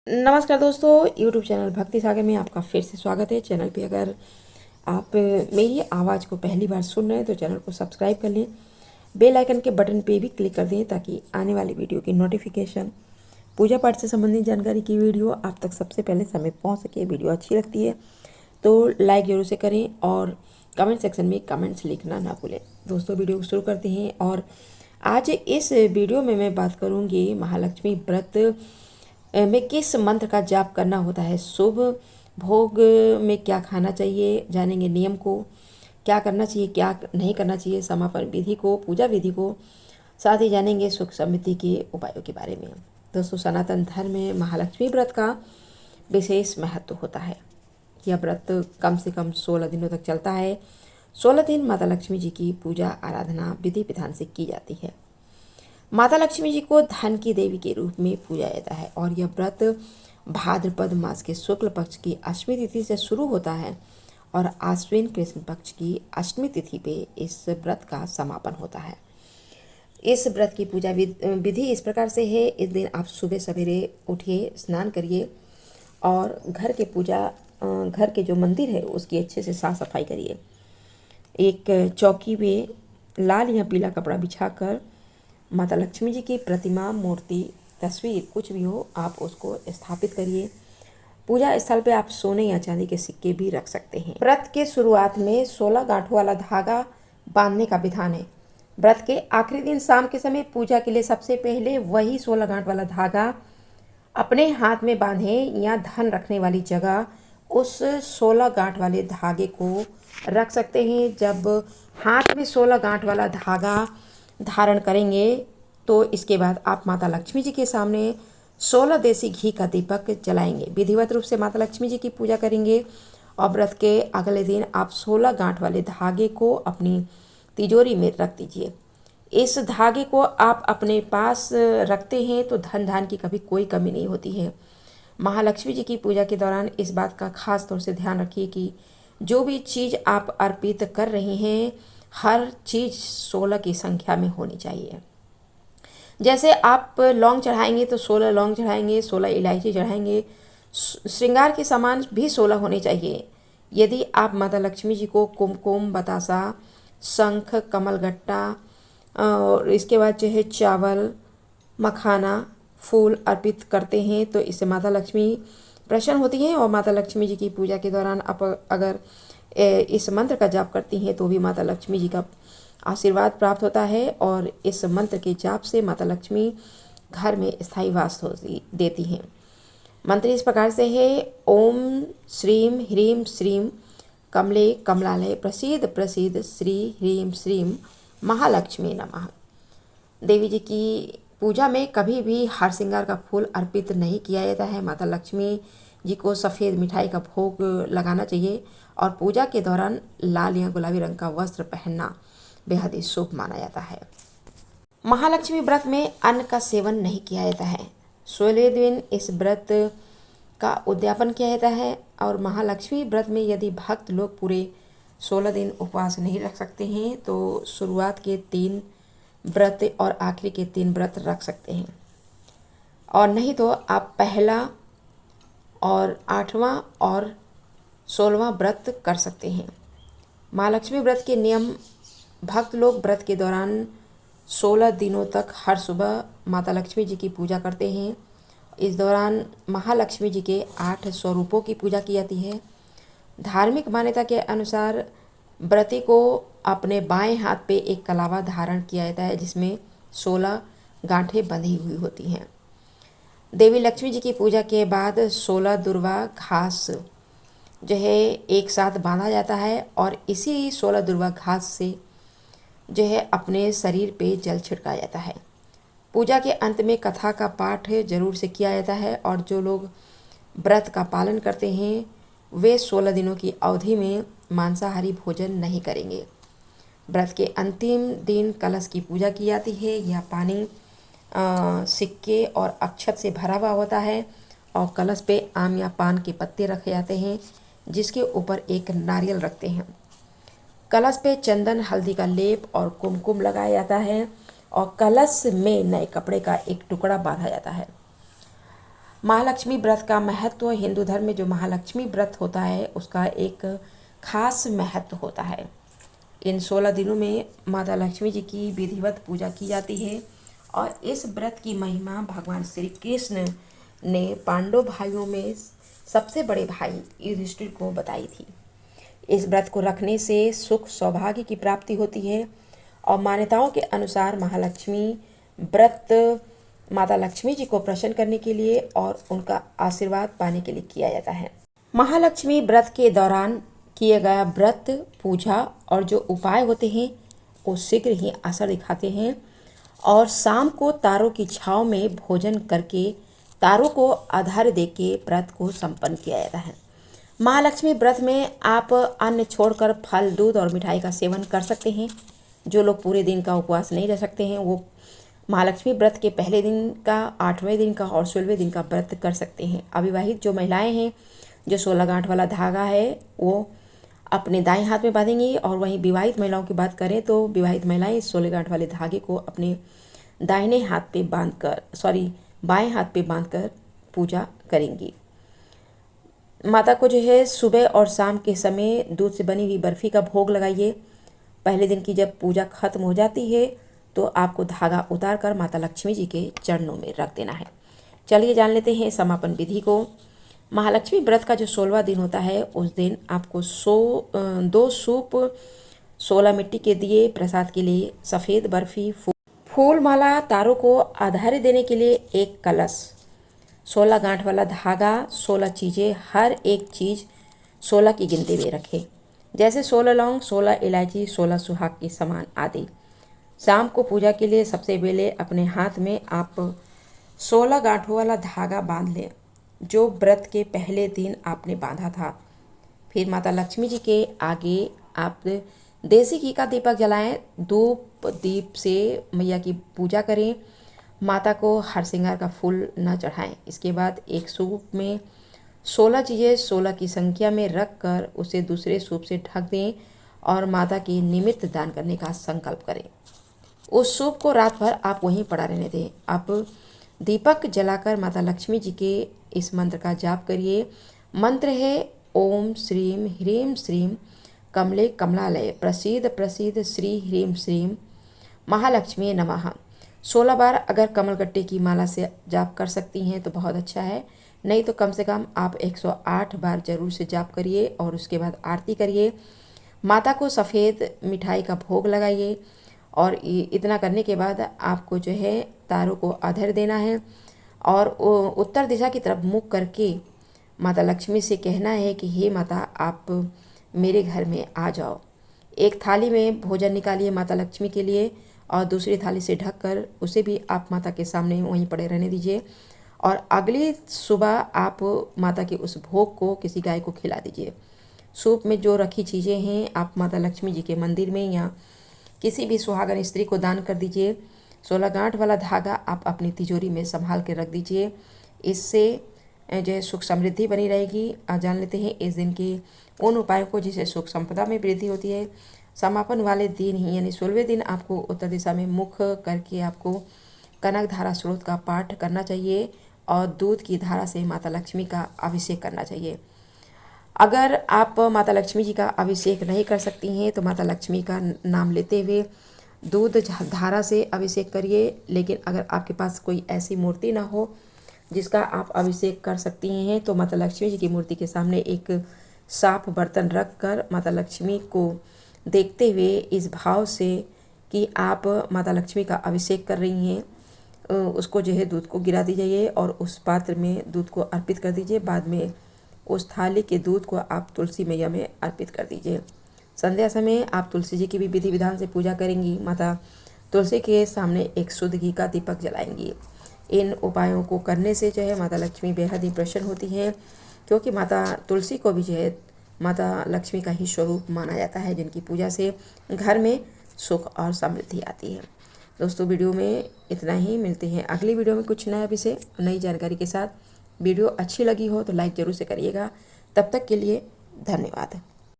नमस्कार दोस्तों, YouTube channel भक्ति सागर में आपका फिर से स्वागत है। चैनल पे अगर आप मेरी आवाज़ को पहली बार सुन रहे हैं तो चैनल को सब्सक्राइब कर लें, बेल आइकन के बटन पे भी क्लिक कर दें ताकि आने वाली वीडियो की नोटिफिकेशन, पूजा पाठ से संबंधित जानकारी की वीडियो आप तक सबसे पहले समय पहुँच सके। वीडियो अच्छी लगती है तो लाइक ज़रूर से करें और कमेंट सेक्शन में कमेंट्स लिखना ना भूलें। दोस्तों, वीडियो को शुरू करते हैं और आज इस वीडियो में मैं बात करूँगी महालक्ष्मी व्रत में किस मंत्र का जाप करना होता है, शुभ भोग में क्या खाना चाहिए, जानेंगे नियम को, क्या करना चाहिए क्या नहीं करना चाहिए, समापन विधि को, पूजा विधि को, साथ ही जानेंगे सुख समृद्धि के उपायों के बारे में। दोस्तों, सनातन धर्म में महालक्ष्मी व्रत का विशेष महत्व होता है। यह व्रत कम से कम 16 दिनों तक चलता है। 16 दिन माता लक्ष्मी जी की पूजा आराधना विधि विधान से की जाती है। माता लक्ष्मी जी को धन की देवी के रूप में पूजा जाता है और यह व्रत भाद्रपद मास के शुक्ल पक्ष की अष्टमी तिथि से शुरू होता है और आश्विन कृष्ण पक्ष की अष्टमी तिथि पे इस व्रत का समापन होता है। इस व्रत की पूजा विधि इस प्रकार से है। इस दिन आप सुबह सवेरे उठिए, स्नान करिए और घर के जो मंदिर है उसकी अच्छे से साफ सफाई करिए। एक चौकी पे लाल या पीला कपड़ा बिछाकर माता लक्ष्मी जी की प्रतिमा, मूर्ति, तस्वीर कुछ भी हो आप उसको स्थापित करिए। पूजा स्थल पे आप सोने या चांदी के सिक्के भी रख सकते हैं। व्रत के शुरुआत में 16 गांठों वाला धागा बांधने का विधान है। व्रत के आखिरी दिन शाम के समय पूजा के लिए सबसे पहले वही 16 गांठ वाला धागा अपने हाथ में बांधें या धन रखने वाली जगह उस 16 गांठ वाले धागे को रख सकते हैं। जब हाथ में 16 गांठ वाला धागा धारण करेंगे तो इसके बाद आप माता लक्ष्मी जी के सामने 16 देसी घी का दीपक जलाएंगे। विधिवत रूप से माता लक्ष्मी जी की पूजा करेंगे और व्रत के अगले दिन आप 16 गांठ वाले धागे को अपनी तिजोरी में रख दीजिए। इस धागे को आप अपने पास रखते हैं तो धन धान की कभी कोई कमी नहीं होती है। महालक्ष्मी जी की पूजा के दौरान इस बात का खास तौर से ध्यान रखिए कि जो भी चीज़ आप अर्पित कर रही हैं हर चीज़ 16 की संख्या में होनी चाहिए। जैसे आप लौंग चढ़ाएंगे तो 16 लौंग चढ़ाएंगे, 16 इलायची चढ़ाएंगे। श्रृंगार के सामान भी 16 होने चाहिए। यदि आप माता लक्ष्मी जी को कुमकुम, बतासा, शंख, कमलगट्टा और इसके बाद जो है चावल, मखाना, फूल अर्पित करते हैं तो इससे माता लक्ष्मी प्रसन्न होती हैं और माता लक्ष्मी जी की पूजा के दौरान आप अगर इस मंत्र का जाप करती हैं तो भी माता लक्ष्मी जी का आशीर्वाद प्राप्त होता है और इस मंत्र के जाप से माता लक्ष्मी घर में स्थायी वास देती हैं। मंत्र इस प्रकार से है: ओम श्रीम ह्रीम श्रीम कमले कमलालय प्रसीद प्रसीद श्री ह्रीम श्रीम महालक्ष्मी नमः। देवी जी की पूजा में कभी भी हार श्रृंगार का फूल अर्पित नहीं किया जाता है। माता लक्ष्मी जी को सफ़ेद मिठाई का भोग लगाना चाहिए और पूजा के दौरान लाल या गुलाबी रंग का वस्त्र पहनना बेहद ही शुभ माना जाता है। महालक्ष्मी व्रत में अन्न का सेवन नहीं किया जाता है। 16वें दिन इस व्रत का उद्यापन किया जाता है और महालक्ष्मी व्रत में यदि भक्त लोग पूरे 16 दिन उपवास नहीं रख सकते हैं तो शुरुआत के 3 व्रत और आखिरी के 3 व्रत रख सकते हैं और नहीं तो आप पहला और 8वां और 16वां व्रत कर सकते हैं। महालक्ष्मी व्रत के नियम: भक्त लोग व्रत के दौरान 16 दिनों तक हर सुबह माता लक्ष्मी जी की पूजा करते हैं। इस दौरान महालक्ष्मी जी के 8 स्वरूपों की पूजा की जाती है। धार्मिक मान्यता के अनुसार व्रती को अपने बाएं हाथ पे एक कलावा धारण किया जाता है जिसमें 16 गांठें बंधी हुई होती हैं। देवी लक्ष्मी जी की पूजा के बाद 16 दुर्वा घास जो है एक साथ बांधा जाता है और इसी 16 दुर्वा घास से जो है अपने शरीर पे जल छिड़काया जाता है। पूजा के अंत में कथा का पाठ जरूर से किया जाता है और जो लोग व्रत का पालन करते हैं वे 16 दिनों की अवधि में मांसाहारी भोजन नहीं करेंगे। व्रत के अंतिम दिन कलश की पूजा की जाती है। यह पानी, सिक्के और अक्षत से भरा हुआ होता है और कलश पे आम या पान के पत्ते रखे जाते हैं जिसके ऊपर एक नारियल रखते हैं। कलश पे चंदन, हल्दी का लेप और कुमकुम लगाया जाता है और कलश में नए कपड़े का एक टुकड़ा बांधा जाता है। महालक्ष्मी व्रत का महत्व, हिंदू धर्म में जो महालक्ष्मी व्रत होता है उसका एक खास महत्व होता है। इन 16 दिनों में माता लक्ष्मी जी की विधिवत पूजा की जाती है और इस व्रत की महिमा भगवान श्री कृष्ण ने पांडव भाइयों में सबसे बड़े भाई युधिष्ठिर को बताई थी। इस व्रत को रखने से सुख सौभाग्य की प्राप्ति होती है और मान्यताओं के अनुसार महालक्ष्मी व्रत माता लक्ष्मी जी को प्रसन्न करने के लिए और उनका आशीर्वाद पाने के लिए किया जाता है। महालक्ष्मी व्रत के दौरान किए गया व्रत, पूजा और जो उपाय होते हैं वो शीघ्र ही असर दिखाते हैं और शाम को तारों की छांव में भोजन करके तारों को आधार देके व्रत को संपन्न किया जाता है। महालक्ष्मी व्रत में आप अन्न छोड़कर फल, दूध और मिठाई का सेवन कर सकते हैं। जो लोग पूरे दिन का उपवास नहीं रह सकते हैं वो महालक्ष्मी व्रत के पहले दिन का, 8वें दिन का और 16वें दिन का व्रत कर सकते हैं। अविवाहित जो महिलाएं हैं, जो 16 गांठ वाला धागा है वो अपने दाएं हाथ में बांधेंगी और वहीं विवाहित महिलाओं की बात करें तो विवाहित महिलाएं 16 गांठ वाले धागे को अपने दाहिने हाथ पे बाएं हाथ पे बांधकर पूजा करेंगी। माता को जो है सुबह और शाम के समय दूध से बनी हुई बर्फ़ी का भोग लगाइए। पहले दिन की जब पूजा खत्म हो जाती है तो आपको धागा उतार कर माता लक्ष्मी जी के चरणों में रख देना है। चलिए जान लेते हैं समापन विधि को। महालक्ष्मी व्रत का जो 16वां दिन होता है उस दिन आपको 2 सूप, 16 मिट्टी के दिए, प्रसाद के लिए सफ़ेद बर्फ़ी, फूल माला, तारों को आधार देने के लिए एक कलश, 16 गांठ वाला धागा, 16 चीज़ें, हर एक चीज़ 16 की गिनती में रखें, जैसे 16 लौंग, 16 इलायची, 16 सुहाग के सामान आदि। शाम को पूजा के लिए सबसे पहले अपने हाथ में आप 16 गांठों वाला धागा बांध लें जो व्रत के पहले दिन आपने बांधा था। फिर माता लक्ष्मी जी के आगे आप देसी घी का दीपक जलाएं, धूप दीप से मैया की पूजा करें। माता को हर श्रृंगार का फूल न चढ़ाएं। इसके बाद एक सूप में 16 चीज़ें 16 की संख्या में रख कर उसे दूसरे सूप से ढक दें और माता की निमित्त दान करने का संकल्प करें। उस सूप को रात भर आप वहीं पड़ा रहने दें। आप दीपक जलाकर माता लक्ष्मी जी के इस मंत्र का जाप करिए। मंत्र है ओम श्रीम ह्रीम श्रीम कमले कमलालय प्रसीद प्रसीद श्री ह्रीम श्रीम महालक्ष्मी नमः। 16 बार अगर कमलगट्टे की माला से जाप कर सकती हैं तो बहुत अच्छा है, नहीं तो कम से कम आप 108 बार जरूर से जाप करिए और उसके बाद आरती करिए। माता को सफ़ेद मिठाई का भोग लगाइए और इतना करने के बाद आपको जो है तारों को अर्घ्य देना है और उत्तर दिशा की तरफ मुख करके माता लक्ष्मी से कहना है कि हे माता आप मेरे घर में आ जाओ। एक थाली में भोजन निकालिए माता लक्ष्मी के लिए और दूसरी थाली से ढककर उसे भी आप माता के सामने वहीं पड़े रहने दीजिए और अगली सुबह आप माता के उस भोग को किसी गाय को खिला दीजिए। सूप में जो रखी चीज़ें हैं आप माता लक्ष्मी जी के मंदिर में या किसी भी सुहागन स्त्री को दान कर दीजिए। 16 गांठ वाला धागा आप अपनी तिजोरी में संभाल के रख दीजिए। इससे जो है सुख समृद्धि बनी रहेगी। जान लेते हैं इस दिन के उन उपायों को जिससे सुख संपदा में वृद्धि होती है। समापन वाले दिन ही यानी 16वें दिन आपको उत्तर दिशा में मुख करके आपको कनक धारा स्रोत का पाठ करना चाहिए और दूध की धारा से माता लक्ष्मी का अभिषेक करना चाहिए। अगर आप माता लक्ष्मी जी का अभिषेक नहीं कर सकती हैं तो माता लक्ष्मी का नाम लेते हुए दूध धारा से अभिषेक करिए। लेकिन अगर आपके पास कोई ऐसी मूर्ति ना हो जिसका आप अभिषेक कर सकती हैं तो माता लक्ष्मी जी की मूर्ति के सामने एक साफ बर्तन रख कर माता लक्ष्मी को देखते हुए इस भाव से कि आप माता लक्ष्मी का अभिषेक कर रही हैं उसको जो है दूध को गिरा दीजिए और उस पात्र में दूध को अर्पित कर दीजिए। बाद में उस थाली के दूध को आप तुलसी मैया में अर्पित कर दीजिए। संध्या समय आप तुलसी जी की भी विधि विधान से पूजा करेंगी। माता तुलसी के सामने एक शुद्ध घी का दीपक जलाएंगी। इन उपायों को करने से जो है माता लक्ष्मी बेहद ही प्रसन्न होती हैं, क्योंकि माता तुलसी को भी जो है माता लक्ष्मी का ही स्वरूप माना जाता है, जिनकी पूजा से घर में सुख और समृद्धि आती है। दोस्तों वीडियो में इतना ही, मिलते हैं अगली वीडियो में कुछ नया विषय नई जानकारी के साथ। वीडियो अच्छी लगी हो तो लाइक ज़रूर से करिएगा। तब तक के लिए धन्यवाद।